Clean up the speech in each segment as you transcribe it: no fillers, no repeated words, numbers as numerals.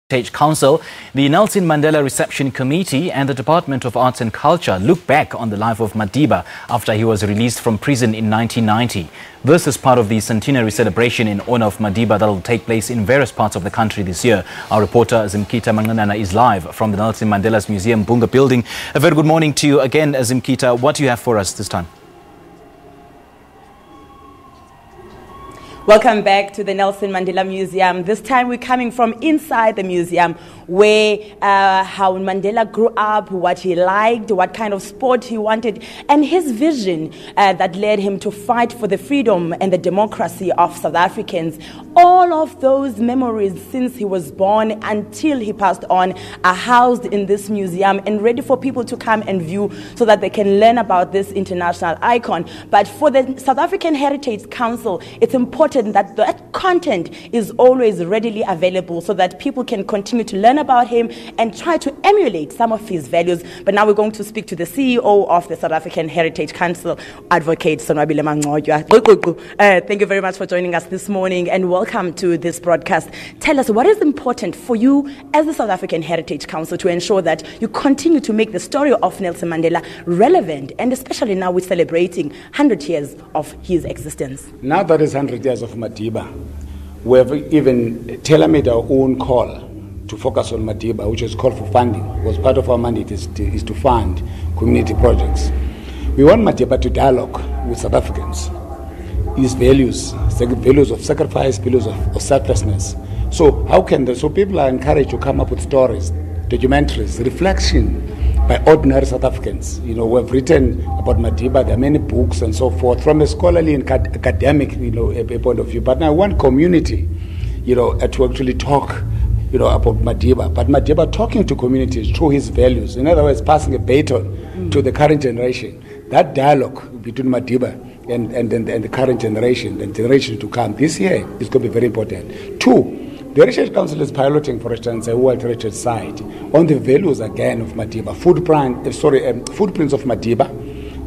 Heritage Council, the Nelson Mandela Reception Committee and the Department of Arts and Culture look back on the life of Madiba after he was released from prison in 1990. This is part of the centenary celebration in honor of Madiba that will take place in various parts of the country this year. Our reporter Zimkhita Manqinana is live from the Nelson Mandela Museum, Bunga building. A very good morning to you again, Zimkhita. What do you have for us this time? Welcome back to the Nelson Mandela Museum. This time we're coming from inside the museum where how Mandela grew up, what he liked, what kind of sport he wanted, and his vision that led him to fight for the freedom and the democracy of South Africans. All of those memories since he was born until he passed on are housed in this museum and ready for people to come and view so that they can learn about this international icon. But for the South African Heritage Council, it's important that content is always readily available so that people can continue to learn about him and try to emulate some of his values. But now we're going to speak to the CEO of the South African Heritage Council, Advocate Sonwabile Manqinana. Thank you very much for joining us this morning and welcome to this broadcast. Tell us, what is important for you as the South African Heritage Council to ensure that you continue to make the story of Nelson Mandela relevant, and especially now we're celebrating 100 years of his existence? Now that is 100 years of Madiba, we have even tailor-made our own call to focus on Madiba, which is called for funding, because part of our mandate is to fund community projects. We want Madiba to dialogue with South Africans, his values of sacrifice, values of selflessness. So how can so people are encouraged to come up with stories, documentaries, reflection by ordinary South Africans. You know, we've written about Madiba, there are many books and so forth, from a scholarly and academic, a point of view. But now one community, to actually talk, about Madiba. But Madiba talking to communities through his values. In other words, passing a baton to the current generation. That dialogue between Madiba and the current generation, the generation to come, this year is going to be very important. Two, the Heritage Council is piloting, for instance, a World Heritage Site on the values again of Madiba, footprints of Madiba,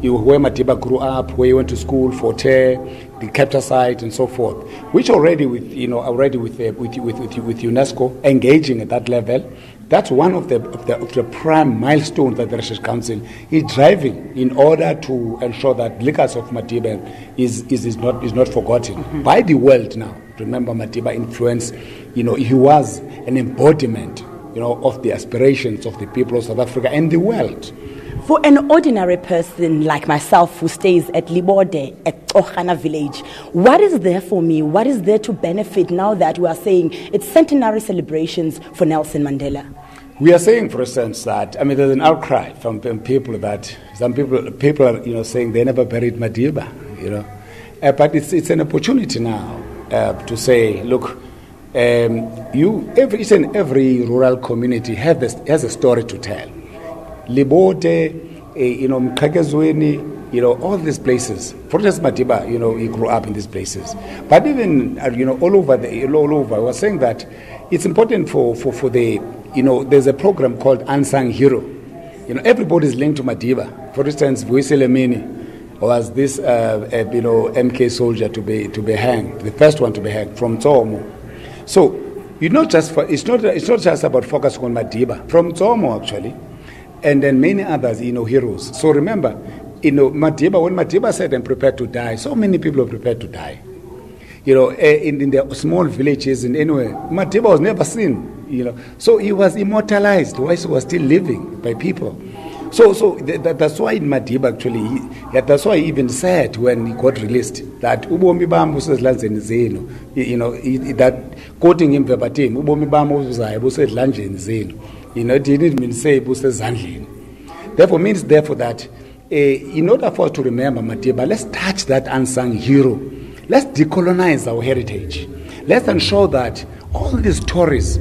where Madiba grew up, where he went to school, Forte, the capture site, and so forth, which already with UNESCO engaging at that level. That's one of the prime milestones that the Heritage Council is driving in order to ensure that legacy of Madiba is not forgotten by the world now. Remember, Madiba influence, he was an embodiment, of the aspirations of the people of South Africa and the world. For an ordinary person like myself who stays at Libode, at Ohana village, what is there for me? What is there to benefit now that we are saying it's centenary celebrations for Nelson Mandela? We are saying, for instance, that, there's an outcry from people that some people are, saying they never buried Madiba, but it's an opportunity now to say, look, each and every rural community has a story to tell. Libode, Mkhakezweni, all these places. For instance, Madiba, he grew up in these places. But even, all over, we're saying that it's important for the, there's a program called Unsung Hero. Everybody's linked to Madiba. For instance, Vuiselemini was this, MK soldier to be hanged, the first one to be hanged from Tsomo. So, it's not just about focusing on Madiba, from Tsomo actually, and then many others, heroes. So remember, Madiba, when Madiba said, "I'm prepared to die," so many people are prepared to die. In the small villages and anywhere, Madiba was never seen. So he was immortalized while he was still living by people. So that's why in Madiba actually, that's why he even said when he got released that ubomi bami busezandleni zenu, that quoting him verbatim, ubomi bami busezandleni zenu. It didn't mean say busezandleni. Therefore means that in order for us to remember Madiba, let's touch that unsung hero. Let's decolonize our heritage. Let's ensure that all these stories.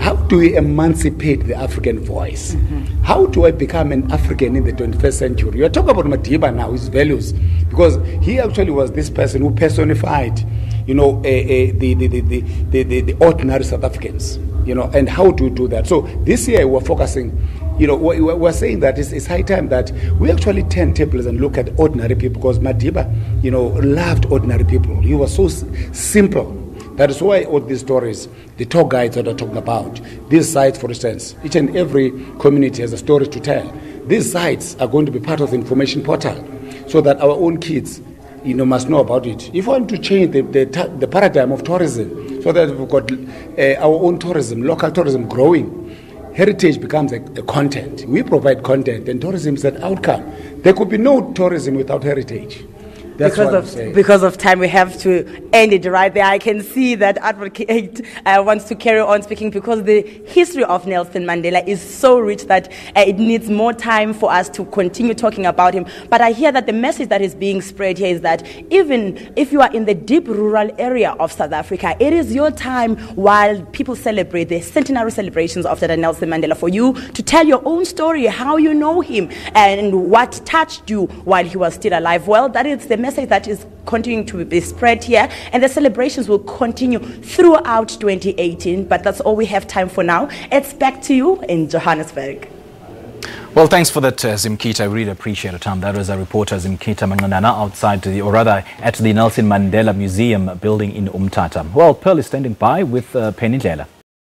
How do we emancipate the African voice? How do I become an African in the 21st century? You're talking about Madiba now, his values, because he actually was this person who personified, the ordinary South Africans, and how to do that. So this year we're focusing, we're saying that it's high time that we actually turn tables and look at ordinary people, because Madiba, loved ordinary people. He was so simple. That is why all these stories, the tour guides that are talking about, these sites, for instance, each and every community has a story to tell. These sites are going to be part of the information portal so that our own kids, must know about it. If we want to change the paradigm of tourism so that we've got our own tourism, local tourism growing, heritage becomes a content. We provide content and tourism is an outcome. There could be no tourism without heritage. Because of time, we have to end it right there. I can see that Advocate wants to carry on speaking because the history of Nelson Mandela is so rich that it needs more time for us to continue talking about him. But I hear that the message that is being spread here is that even if you are in the deep rural area of South Africa, it is your time while people celebrate the centenary celebrations of Nelson Mandela for you to tell your own story, how you know him and what touched you while he was still alive. Well, that is the message that is continuing to be spread here, and the celebrations will continue throughout 2018, but that's all we have time for now. It's back to you in Johannesburg. Well, thanks for that, Zimkhita. I really appreciate it. That was our reporter, Zimkhita Manqinana, outside at the Nelson Mandela Museum building in Mthatha. Well, Pearl is standing by with Penny Ndlela.